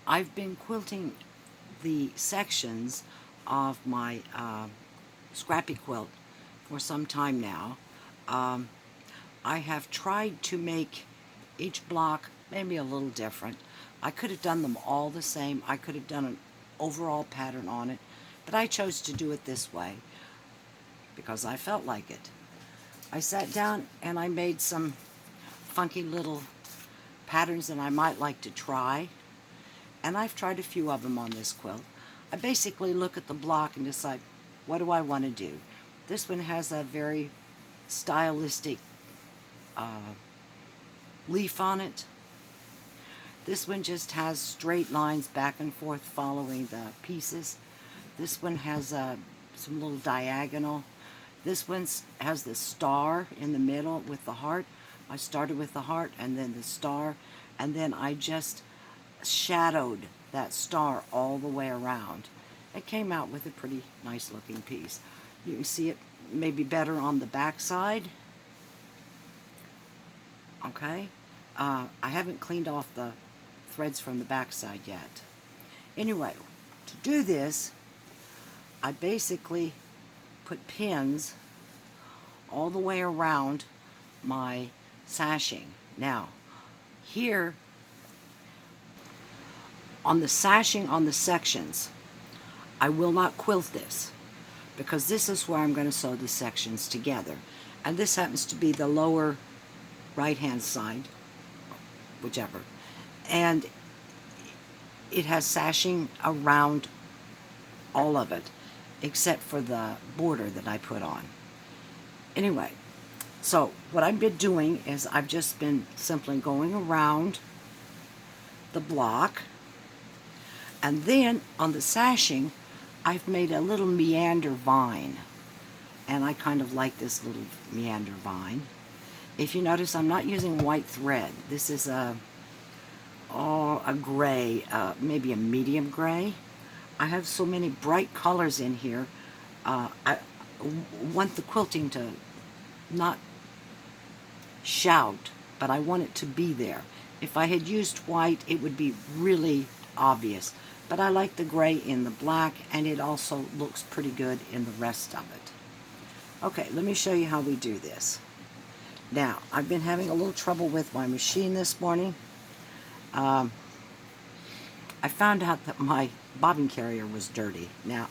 I've been quilting the sections of my Scrappy quilt for some time now. Um, I have tried to make each block maybe a little different. I could have done them all the same. I could have done an overall pattern on it, but I chose to do it this way because I felt like it. I sat down and I made some funky little patterns that I might like to try, and I've tried a few of them on this quilt. I basically look at the block and decide, what do I want to do? This one has a very stylistic leaf on it. This one just has straight lines back and forth following the pieces. This one has some little diagonal. This one has the star in the middle with the heart. I started with the heart and then the star, and then I just shadowed that star all the way around. It came out with a pretty nice looking piece. You can see it maybe better on the back side. Okay, I haven't cleaned off the threads from the back side yet. Anyway, to do this, I basically put pins all the way around my sashing. Now, here on the sashing on the sections, I will not quilt this because this is where I'm going to sew the sections together. And this happens to be the lower right-hand side, whichever. And it has sashing around all of it, except for the border that I put on. Anyway, so what I've been doing is I've just been simply going around the block, and then on the sashing, I've made a little meander vine, and I kind of like this little meander vine. If you notice, I'm not using white thread. This is a gray, maybe a medium gray. I have so many bright colors in here. I want the quilting to not shout, but I want it to be there. If I had used white, it would be really obvious. But I like the gray in the black, and it also looks pretty good in the rest of it. Okay, let me show you how we do this. Now, I've been having a little trouble with my machine this morning. I found out that my bobbin carrier was dirty now,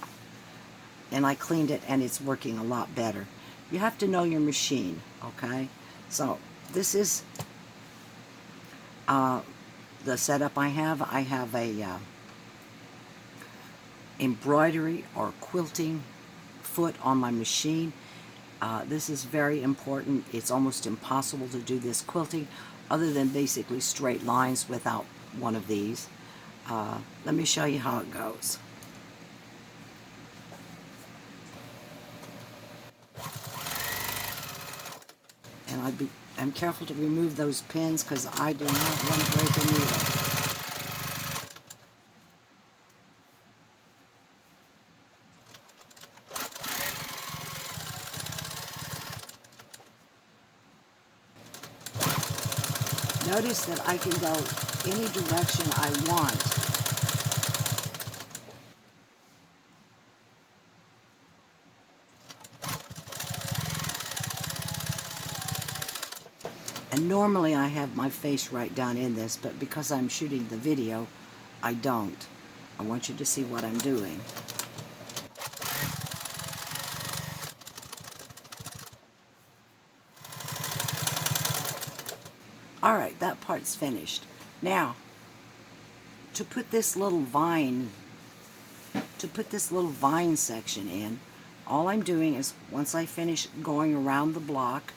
and I cleaned it, and it's working a lot better. You have to know your machine, okay? So, this is the setup I have. I have a embroidery or quilting foot on my machine. This is very important. It's almost impossible to do this quilting other than basically straight lines without one of these. Let me show you how it goes. And I'm careful to remove those pins because I do not want to break a needle. Notice that I can go any direction I want. And normally I have my face right down in this, but because I'm shooting the video, I don't. I want you to see what I'm doing. Alright, that part's finished. Now, to put this little vine section in, all I'm doing is, once I finish going around the block,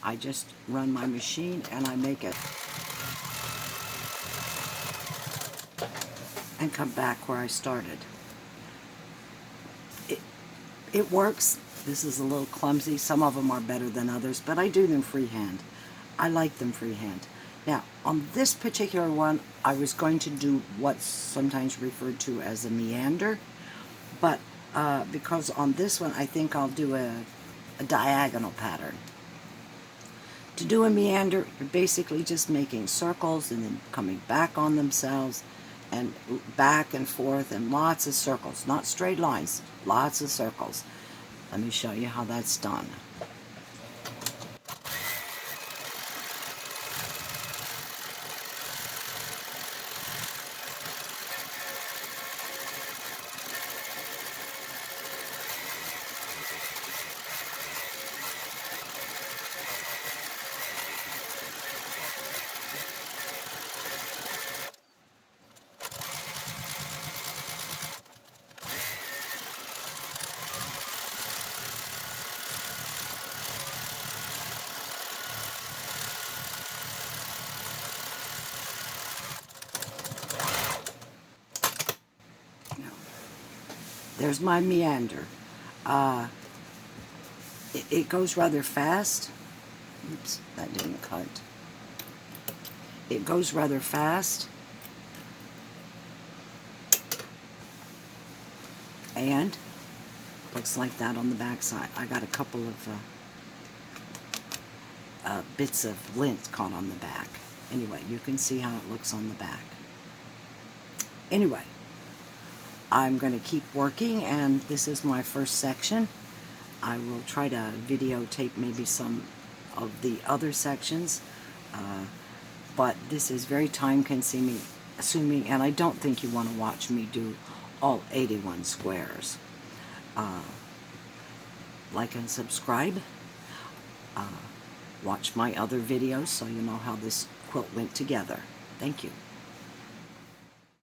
I just run my machine and I make it and come back where I started. It works. This is a little clumsy. Some of them are better than others, but I do them freehand. I like them freehand. Now, on this particular one, I was going to do what's sometimes referred to as a meander, but because on this one, I think I'll do a diagonal pattern. To do a meander, you're basically just making circles and then coming back on themselves and back and forth and lots of circles, not straight lines, lots of circles. Let me show you how that's done. There's my meander. It goes rather fast. Oops, that didn't cut. It goes rather fast. And looks like that on the back side. I got a couple of bits of lint caught on the back. Anyway, you can see how it looks on the back. Anyway, I'm going to keep working, and this is my first section. I will try to videotape maybe some of the other sections, but this is very time consuming, and I don't think you want to watch me do all 81 squares. Like and subscribe. Watch my other videos so you know how this quilt went together. Thank you.